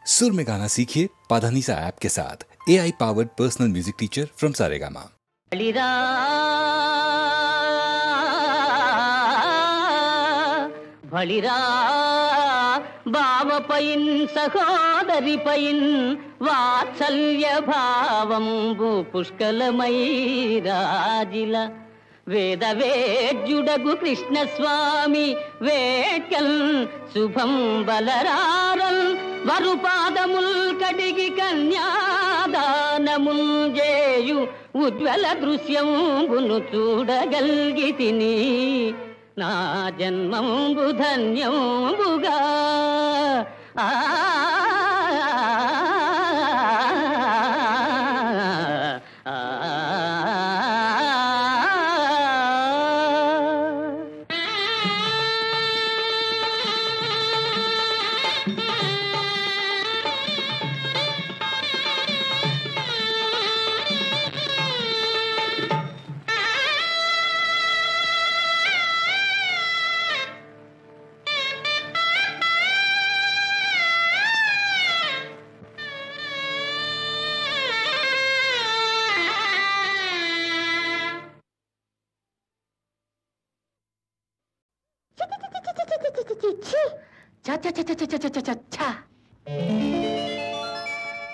सुर में गाना सीखिए पाधानीसा ऐप के साथ। AI powered personal music teacher from Saregama. బలిరా భావపైన్ సహోదరిపైన్ వాత్సల్య భావంబు పుష్కలమై రాజిల వేద వేద్యుడగు కృష్ణస్వామి వేట్కల్ శుభం బలరారల్ వరుపాదముల్ కడిగి కన్యాదానముల్ చేయు ఉజ్వల దృశ్యంబును చూడగల్గితిని నా జన్మంబు ధన్యంబుగా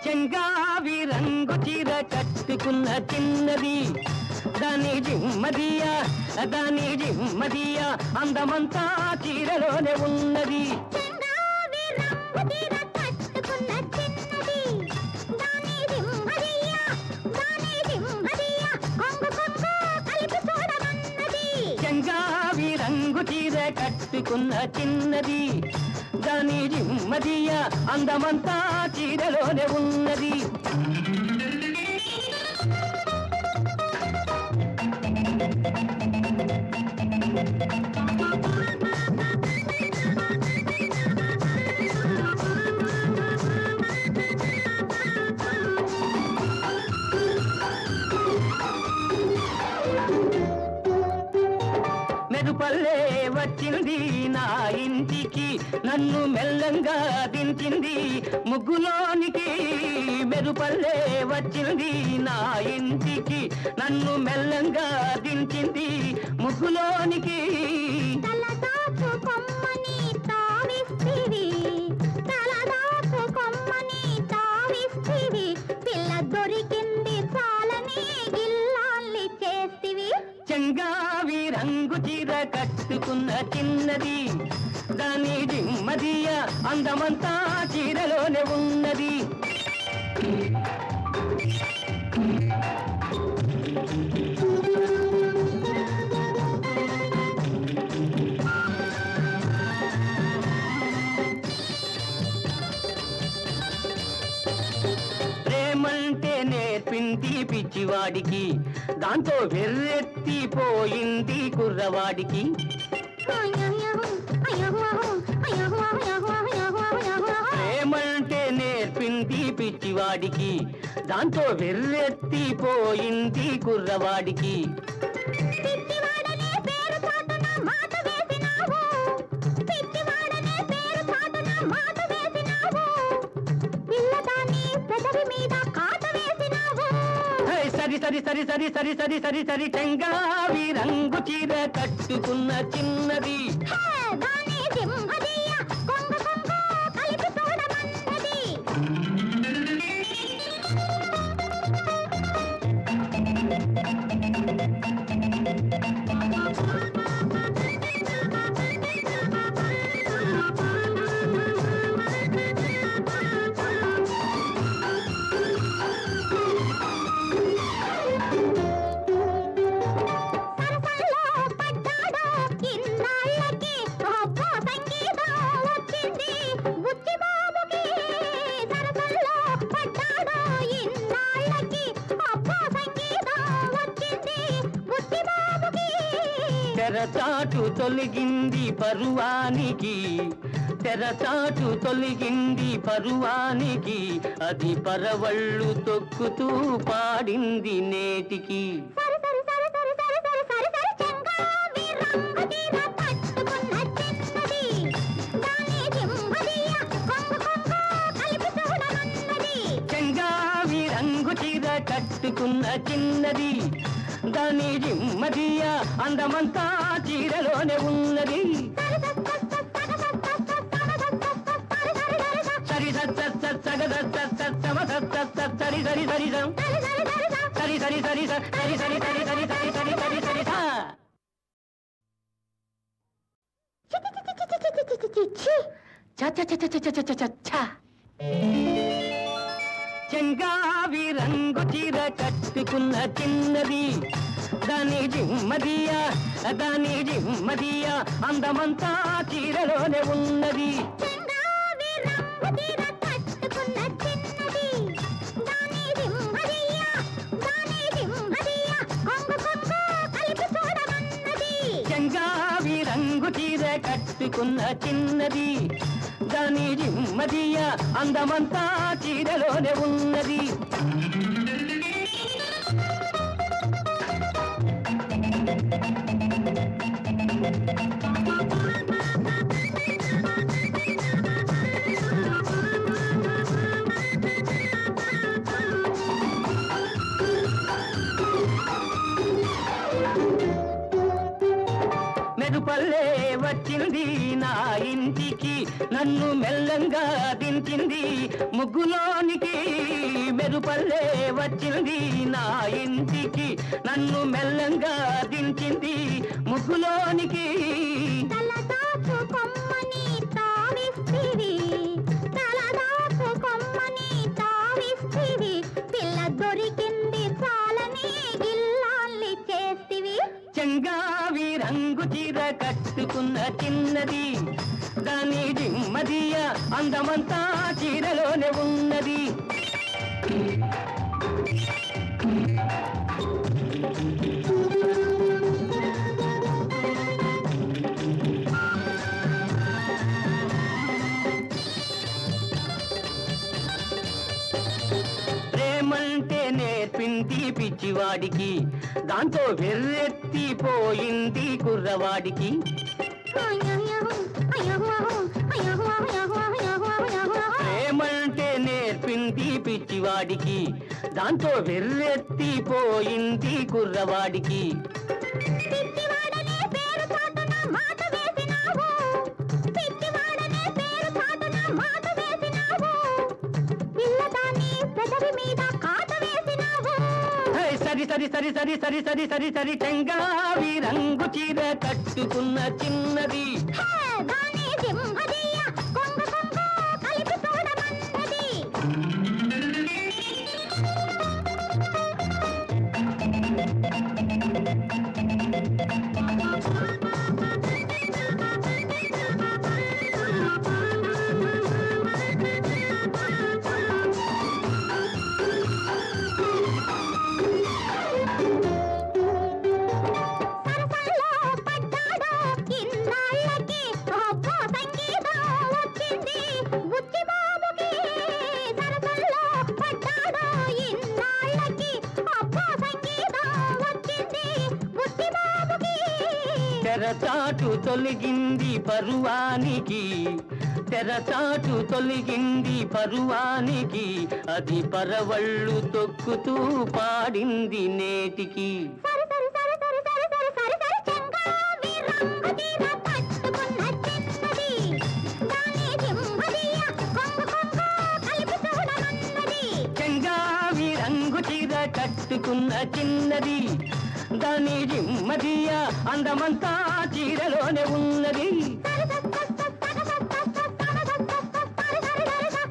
చెంగావి రంగు చీర కట్టుకున్న చిన్నది దాని జిమ్మదియా అందమంతా చీరలోనే ఉన్నది. చెంగావి రంగు చీర కట్టుకున్న చిన్నది దాని జిమ్మదియా అందమంతా చీరలోనే ఉన్నది. మెరుపల్లే వచ్చింది నా ఇంటికి నన్ను మెల్లంగా దించింది ముగ్గులోనికి. మెరుపల్లే వచ్చింది నా ఇంటికి నన్ను మెల్లంగా దించింది ముగ్గులోనికి. చెంగావి రంగు చీర కట్టుకున్న చిన్నది దాని జిమ్మదియా అందమంతా చీరలోనే ఉన్నది. ప్రేమంటే నేర్పింది పిచ్చివాడికి దాంతో వెర్రెత్తిపోయింది కుర్రవాడికి. ప్రేమంటే నేర్పింది పిచ్చివాడికి దాంతో వెర్రెత్తిపోయింది కుర్రవాడికి. సరి చెంగావి రంగు చీర కట్టుకున్న చిన్నది తెరచాటు తొలగింది పరువానికి, తెరచాటు తొలగింది పరువానికి, అది పరవళ్ళు తొక్కుతూ పాడింది నేటికి. కట్టుకున్న చిన్నది దాని జిమ్మదియ అందమంతా చీరలోనే ఉన్నది సరి సరి సరి సరి సరి సరి సరి సరి సరి సరి సరి సరి సరి సరి సరి సరి చెంగావి రంగు చీర కట్టుకున్న చిన్నది దాని జిమ్మదియ అందమంతా చీరలోనే ఉన్నది చెంగావి రంగు చీర కట్టుకున్న చిన్నది దాని జిమ్మదియ అందమంతా చీరలోనే ఉన్నది మెరుపల్లే వచ్చింది నా ఇంటికి నన్ను మెల్లంగా దించింది ముగ్గులోనికి మెరుపల్లే వచ్చింది నా ఇంటికి నన్ను మెల్లంగా దించింది ముగ్గులోనికి పిల్ల దొరికింది చాలని గిల్లాల్ని చేస్తివి చెంగావి రంగు చీర కట్టుకున్న చిన్నది దాని జిమ్మదియ అందమంతా చీరలోనే ఉన్నది ప్రేమంటే నేర్పింది పిచ్చివాడికి దాంతో వెర్రెత్తిపోయింది కుర్రవాడికి ప్రేమంటే నేర్పింది పిచ్చివాడికి దాంతో వెర్రెత్తిపోయింది కుర్రవాడికి సరి సరి సరి సరి సరి సరి సరి సరి చెంగావి రంగు చీర కట్టుకున్న చిన్నది తెరచాటు తొలగింది పరువానికి తెరచాటు తొలగింది పరువానికి అది పరవళ్ళు తొక్కుతూ పాడింది నేటికి చెంగావి రంగు చీర కట్టుకున్న చిన్నది దాని జిమ్మదియ అందమంతా చీరలోనే ఉన్నది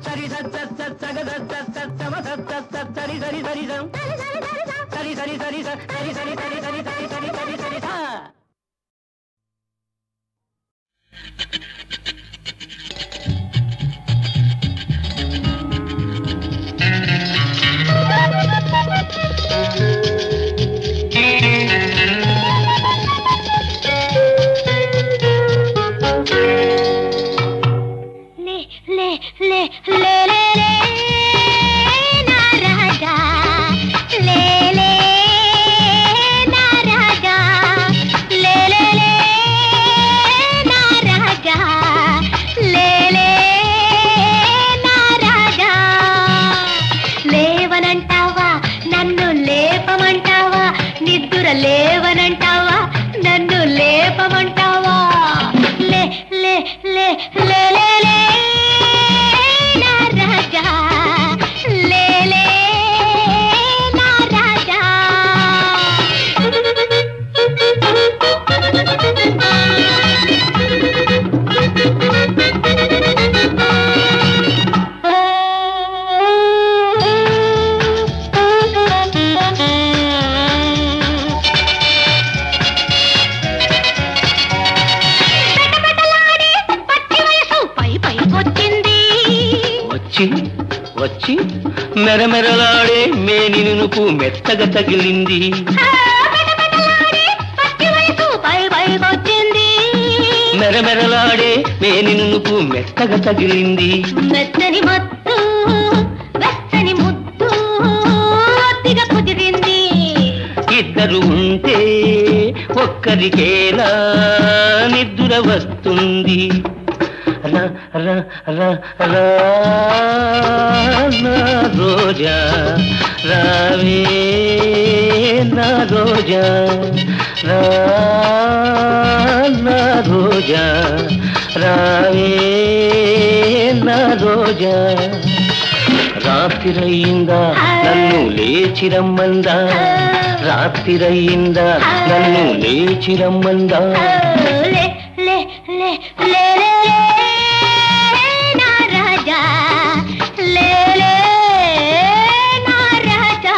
సరి సరి సరి సరి సరి సరి సరి సరి సరి సరి సరి సరి సరి సరి సరి సరి సరి లేవనంటావా నన్ను లేపమంటావా లే లే లే లే లే లే నా రాజా లే లే నా రాజా వచ్చి మెరమెరలాడే మేని నునుపు మెత్తగా తగిలింది మెరమెరలాడే మేని నునుపు మెత్తగా తగిలింది మెత్తని మత్తు వెచ్చని ముద్దు అతిగా కుదిరింది ఇద్దరు ఉంటే ఒక్కరికేలా నిద్ర వస్తుంది రా రా రా రా నా రోజా రావే నా రోజా రా నా రోజా రావే నా రోజా రాత్రిరయ్యిందా నన్ను లేచిరమ్మందా రాత్రిరయ్యిందా నన్ను లేచిరమ్మందా లే లే లే లే నా రాజా లే లే నా రాజా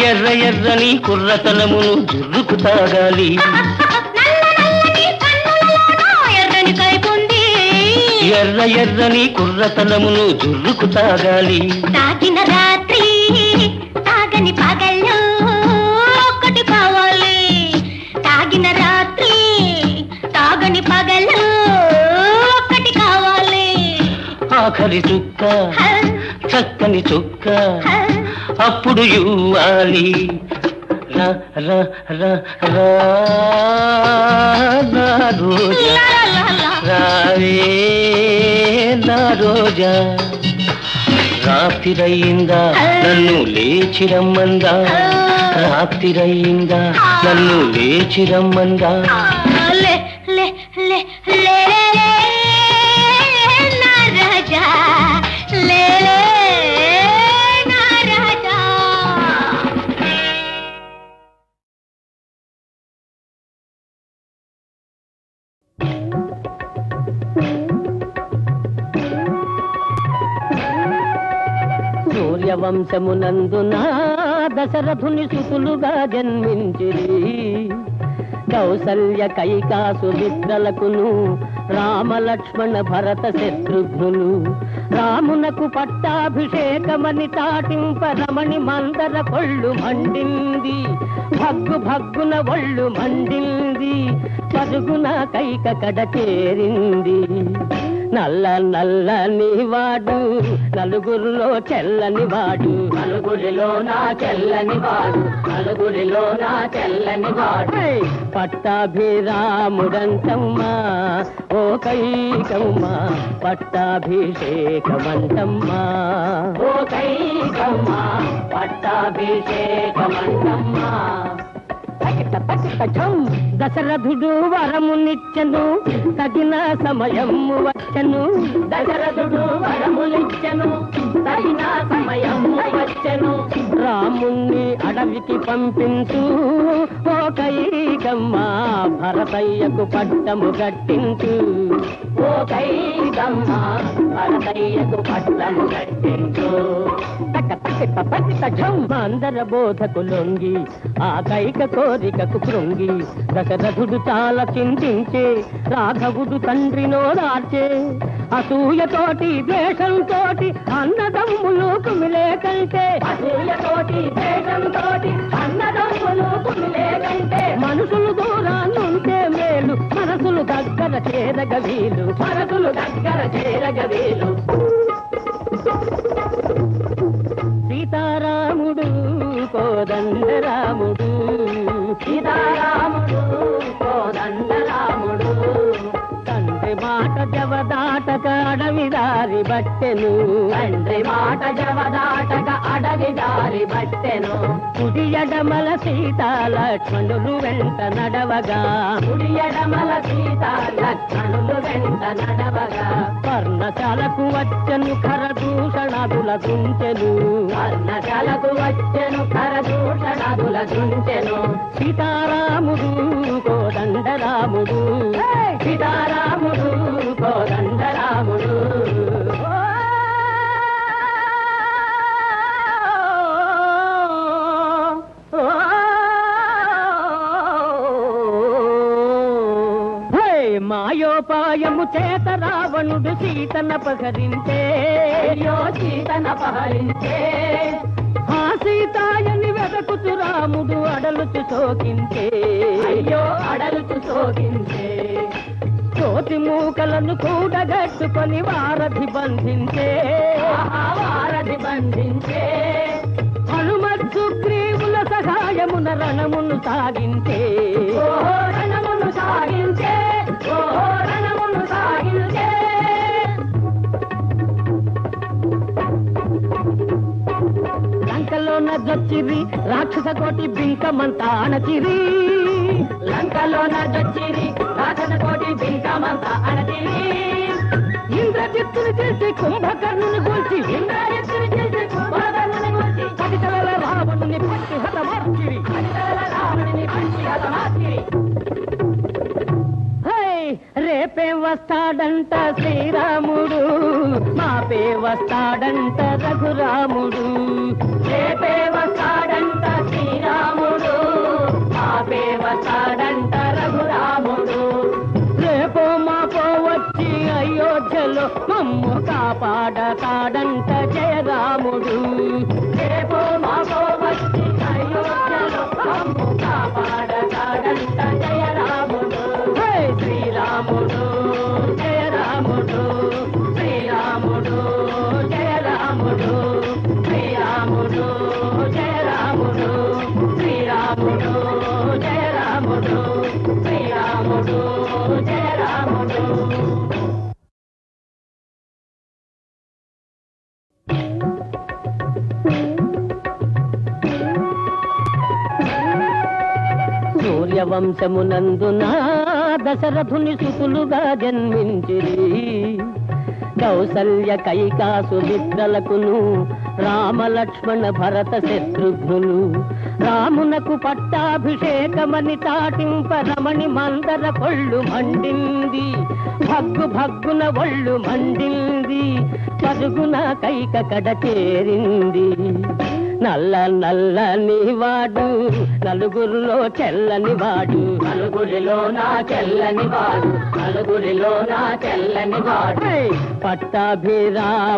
ఎర్ర ఎర్రని కుర్రతనమును జుర్రుకు తాగాలి ఎర్ర ఎర్రని కుర్రతనమును జుర్రుకు తాగాలి తాగిన రాత్రి తాగని పగళ్ళు ఒక్కటి కావాలి తాగిన రాత్రి తాగని పగళ్ళు ఒక్కటి కావాలి ఆఖరి చుక్క చక్కని చుక్క అప్పుడు ఇవ్వాలి రా రా రా రా నా రోజా రావే నా రోజా రాత్రిరయ్యిందా నన్ను లేచిరమ్మందా రాత్రిరయ్యిందా నన్ను లేచిరమ్మందా లే లే లే లే నా రాజా లే లే నా రాజా సూర్యవంశమునందున దశరథుని సుతులుగా జన్మించిరి కౌసల్య కైకాసు మిత్రలకును రామలక్ష్మణ భరత శత్రుఘ్నులు రామునకు పట్టాభిషేకమని తాటింపరమణి మందర కొళ్ళు మండింది భగ్గు భగ్గున ఒళ్ళు మండింది పరుగున కైక కడచేరింది నల్ల నల్లని వాడు నలుగురిలో చెల్లని వాడు నలుగురిలో నా చెల్లని వాడు నలుగురిలో నా చెల్లని వాడు పట్టాభిరాముడంతమ్మా ఓ కైకమ్మా పట్టాభిషేకమంతమ్మా ఓ కైకమ్మా పట్టాభిషేకమంతమ్మా దశరథుడు వరమునిచ్చెను తగిన సమయము వచ్చెను దశరథుడు వరమునిచ్చెను తగిన సమయము వచ్చెను రాముణ్ణి అడవికి పంపించు ఓ కైకమ్మా భరతయ్యకు పట్టము కట్టించు ఓ కైకమ్మా భరతయ్యకు పట్టము కట్టించు మందర బోధకు లొంగి ఆ కైక కోరికకు కృంగి దశరథుడు చాలా చింతించే రాఘవుడు తండ్రినో దార్చే అసూయతోటి ద్వేషంతోటి అన్నదమ్ములు కుమిలే కంటే అసూయతోటి ద్వేషంతోటి అన్నదమ్ములు కుమిలే కంటే మనుషులు దూరాన్నుంటే మేలు మనసులు దగ్గర చేరగ వీలు మనసులు దగ్గర చేరగ వీలు సీతారాముడు కోదండరాముడు సీతారాముడు కోదండరాముడు తండ్రి మాట జవదాటక అడవి దారి బట్టెను తండ్రి మాట జవదాటక అడవి దారి బట్టెను కుడి ఎడమల సీతా లక్ష్మణులు వెంట నడవగా కుడి ఎడమల సీతా లక్ష్మణులు వెంట నడవగా పర్ణశాలకు వచ్చెను ఖరదూషణాదుల దుంచెను పర్ణశాలకు వచ్చెను ఖరదూషణాదుల దుంచెను సీతారాముడు కోదండరాముడు సీతారాముడు కోదండరాముడు మాయోపాయము చేత రావణుడు సీతన పహరించే సీతన పహరించే ఆ సీతాయని వెదకుతు రాముడు అడలుచు శోకించే అయ్యో అడలుచు శోకించే కోటి మూకలను కూడగట్టుకొని వారధి బంధించే వారధి బంధించే హనుమత్ సుగ్రీవుల సహాయమున రణమును సాగించే రణమును సాగించే రణమును సాగించే లంకలోన జొచ్చిరి రాక్షస కోటి బింకమంతా అణచిరి లంకలోన జొచ్చిరి రాక్షస కోటి బింకమంతా అణచిరి ఇంద్రజిత్తుని చేసి కుంభకర్ణుని గూల్చి ఇంద్రజిత్తుని చేసి కుంభకర్ణుని గూల్చి పదితల రావణుని పట్టి హతమార్చిరి పదితల రావణుని పట్టి హతమార్చిరి రేపే వస్తాడంట శ్రీరాముడు మాపే వస్తాడంట రఘురాముడు రేపే వస్తాడంట శ్రీరాముడు మాపే వస్తాడంట రఘురాముడు రేపో మాపో వచ్చి అయోధ్యలో మమ్ము కాపాడతాడంట జయరాముడు రేపో మాపో వచ్చి అయోధ్యలో మమ్ము కాపాడతాడంట జయరాముడు శ్రీరాముడు జయ రాముడు శ్రీరాముడు జయ రాముడు శ్రీరాముడు జయ రాముడు శ్రీరాముడు జయ రాముడు శ్రీరాముడు జయ రాముడు సూర్యవంశమునందున దశరథుని సుతులుగా జన్మించిరి కౌసల్య కైకాసు మిత్రలకును రామలక్ష్మణ భరత శత్రుఘ్నులు రామునకు పట్టాభిషేకమని తాటింప రమణి మందర కొళ్ళు మండింది భగ్గు భగ్గున ఒళ్ళు మండింది పరుగున కైక కడ చేరింది నల్ల నల్లని వాడు నలుగురిలో చెల్లని వాడు నలుగురిలో నా చెల్లని వాడు నలుగురిలో నా చెల్లని వాడు పట్టాభిరాముడంతమ్మా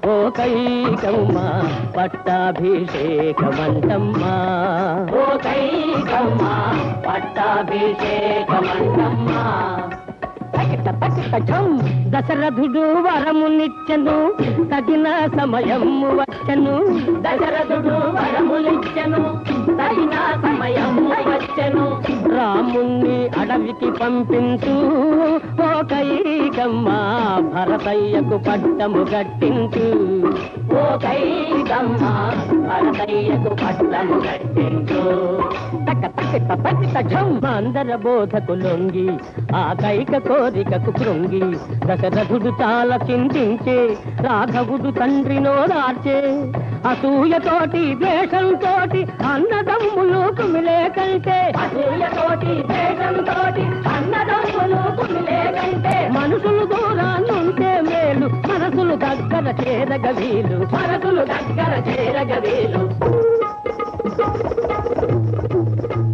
ఓ కైకమ్మా పట్టాభిషేకమంతమ్మా ఓ కైకమ్మా పట్టాభిషేకమంతమ్మా దశరథుడు వరమునిచ్చెను తగిన సమయము వచ్చెను దశరథుడు వరమునిచ్చెను తగిన సమయము వచ్చెను రాముణ్ణి అడవికి పంపించు ఓ కైకమ్మా భరతయ్యకు పట్టము గట్టించు ఓ కైకమ్మా భరతయ్యకు పట్టము గట్టించు మందర బోధకు లొంగి ఆ కైక కోరికకు కృంగి దశరథుడు చాలా చింతించే రాఘవుడు తండ్రినో దార్చే అసూయతోటి ద్వేషంతోటి అన్నదమ్ములు కుమిలే కంటే అసూయతోటి ద్వేషంతోటి అన్నదమ్ములు కుమిలే కంటే మనుషులు దూరాన్నుంటే మేలు మనసులు దగ్గర చేరగవీలు మనసులు దగ్గర చేరగవీలు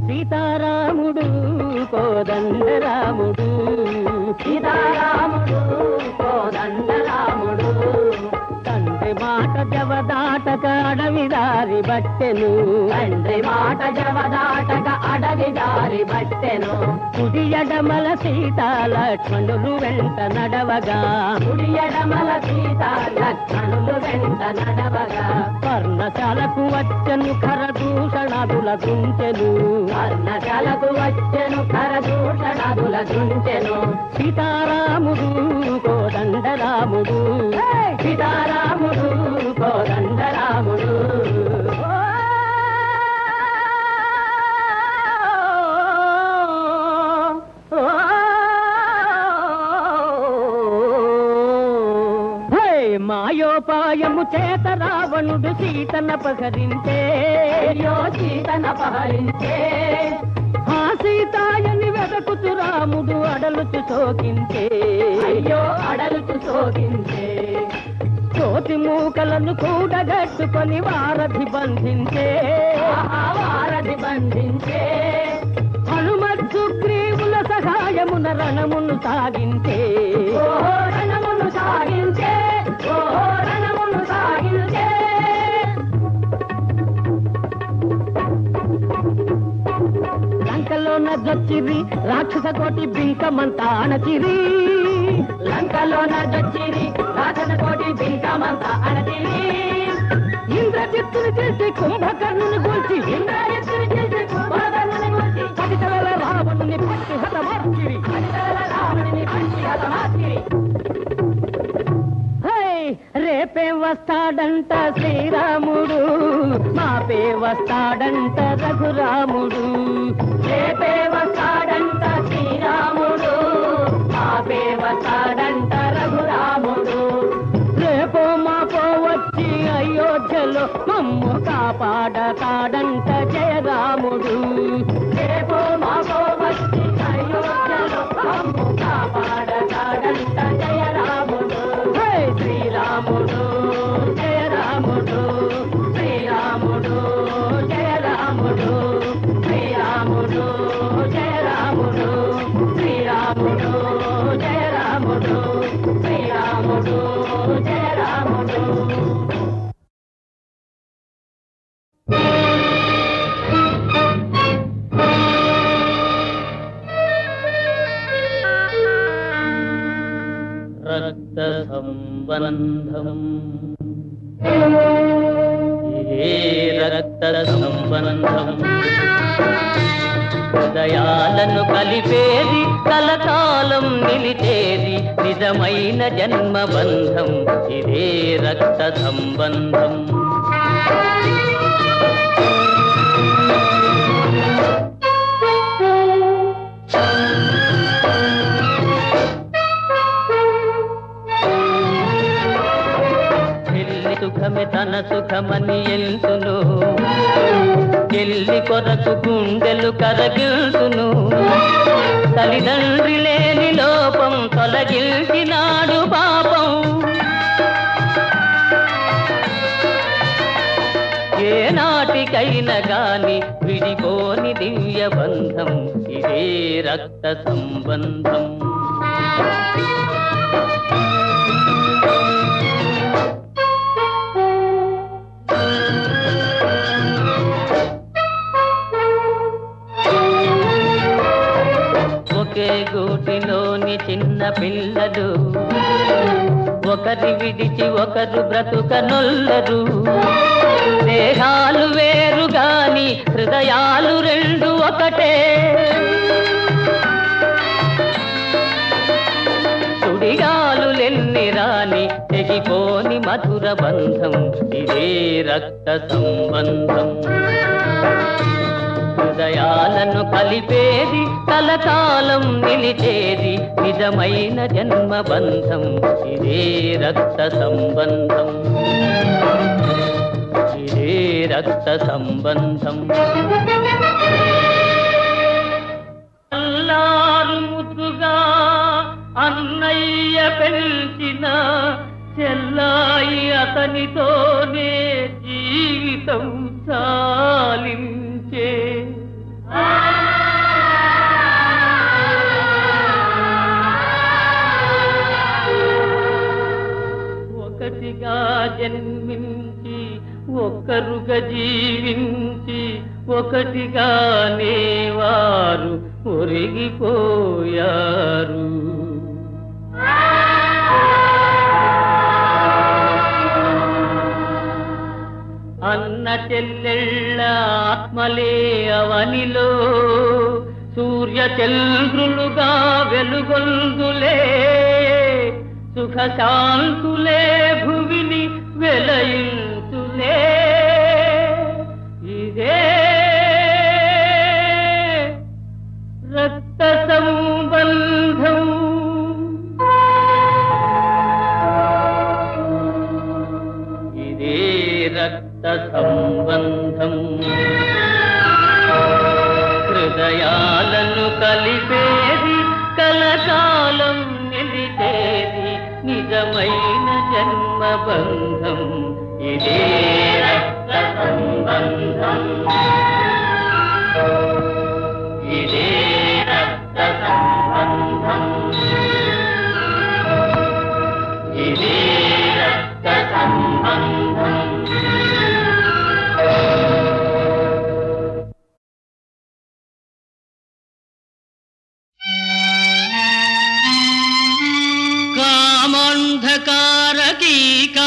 సీతారాముడు కోదండరాముడు సీతారాముడు కోదండరాముడు తండ్రి మాట జవదాటక అడవి దారి బట్టెను తండ్రి మాట జవదాటక అడవి దారి బట్టెను కుడి ఎడమల సీతా లక్ష్మణులు వెంట నడవగా కుడి ఎడమల సీతా లక్ష్మణులు వెంట నడవగా పర్ణశాలకు వచ్చెను ఖరదూషణాదుల దుంచెను పర్ణశాలకు వచ్చెను ఖరదూషణాదుల దుంచెను సీతారాముడు కోదండరాముడు సీతారాముడు కోదండరాముడు మాయోపాయము చేత రావణుడు సీతనపహరించే సీతనపహరించే ఆ సీతాయని వెదకుతు రాముడు అడలుచు శోకించే అయ్యో అడలుచు శోకించే కోటి మూకలను కూడగట్టుకొని వారధి బంధించే వారధి బంధించే హనుమత్ సుగ్రీవుల సహాయమున రణమును సాగించే రణమును సాగించే రణమును సాగించే లంకలోన జొచ్చిరి రాక్షస కోటి బింకమంతా అణచిరి లంకలోన జొచ్చిరి రాక్షస కోటి బింకమంతా అణచిరి ఇంద్రజిత్తుని చేసి కుంభకర్ణుని గూల్చి ఇంద్రజిత్తుని చేసి కుంభకర్ణుని గూల్చి 10,000 రావణుని పట్టి హతమార్చిరి 10,000 రావణుని పట్టి హతమార్చిరి రేపే వస్తాడంట శ్రీరాముడు మాపే వస్తాడంట రఘురాముడు రేపే వస్తాడంట శ్రీరాముడు మాపే వస్తాడంట రఘురాముడు రేపో మాపో వచ్చి అయోధ్యలో మమ్ము కాపాడతాడంట జయరాముడు రేపో మాపో వచ్చి అయోధ్యలో మమ్ము కాపాడతాడంట జయరాముడు శ్రీరాముడు జయరాముడు శ్రీరాముడు జయరాముడు శ్రీరాముడు జయరాముడు శ్రీరాముడు జయరాముడు శ్రీరాముడు జయరాముడు రక్త సంబంధం ఏ రక్త సంబంధం హృదయాలను కలిపేది కలకాలం నిలిచేది నిజమైన జన్మబంధం ఇదే రక్త సంబంధం సుఖమే తన సుఖమని ఎల్తును చెల్లి కొరకు గుండెలు కరగిల్తును తల్లిదండ్రి లేని లోపం తొలగిల్చినాడు పాపం ఏ నాటికైనా గాని విడిపోని దివ్య బంధం ఇదే రక్త సంబంధం ఒకే గూటిలోని చిన్న పిల్లలు ఒకరి విడిచి ఒకరు బ్రతుకనొల్లరు దేహాలు వేరు గాని హృదయాలు రెండు ఒకటే సుడిగాలులెన్ని రాని తెగిపోని మధుర బంధం ఇదే రక్త సంబంధం హృదయాలను కలిపేది కలకాలం నిలిచేది నిజమైన జన్మబంధం ఇదే రక్త సంబంధం ఇదే రక్త సంబంధం అల్లారు ముద్దుగా అన్నయ్య పెంచిన చెల్లాయి అతనితోనే జీవితం చాలించే. ఒకటిగా జన్మించి ఒక్కరుగా జీవించి ఒకటిగానే వారు ఒరిగిపోయారు. అన్న చెల్లెళ్ళ ఆత్మలే అవనిలో సూర్య చంద్రులుగా వెలుగొందులే. సుఖశాంతులే భువిని వెలయించులే. ఇదే రక్త సంబంధం. ఇదే రక్త సంబంధం. హృదయాలను కలిపేది కలకాలం నిలిచేది నిజమైన జన్మబంధం. ఇదే రక్త సంబంధం. ఇదే రక్త సంబంధం. ఇదే రక్త సంబంధం.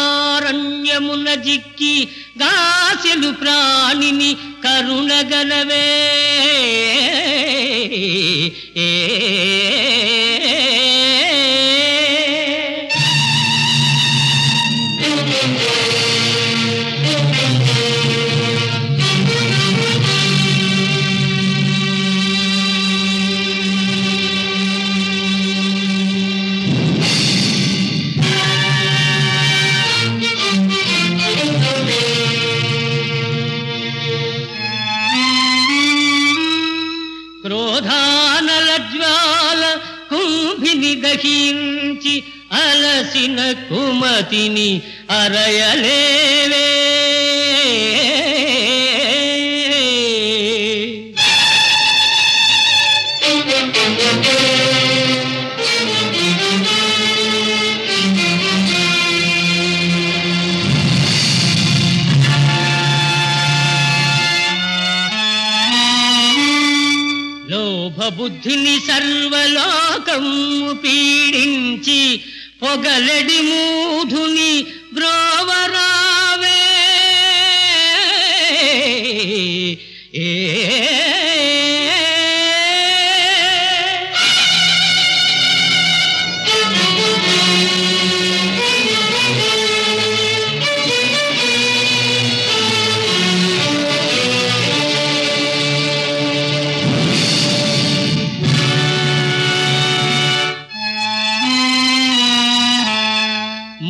కామాంధకారకీకారణ్యమున జిక్కి గాసెలు ప్రాణిని కరుణగలవే. క్రోధానల జ్వాల కుంభిని దహించి అలసిన కుమతిని అరయలేవే. బుద్ధిని సర్వలోకము పీడించి పొగలెడి మూఢుని బ్రోవరావే.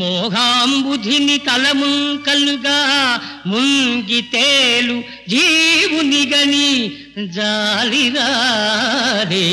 మోహాంబుధిని తలముంకలుగా ముంగితేలు జీవునిగని జాలిరారే.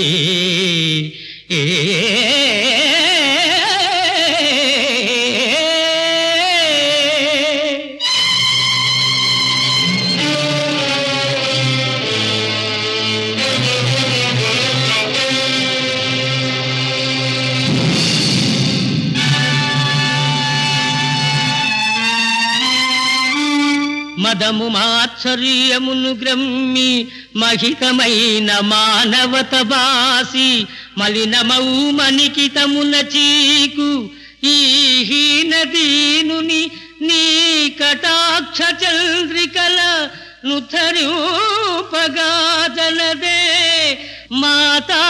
మదము మాత్సర్యమును గ్రమ్మి మహితమైన మానవత బాసి మలినమౌ మణికితమున చీకు ఈ హీనదీనుని నీ కటాక్ష చంద్రికల నుథరూపగాదనదే మాతా.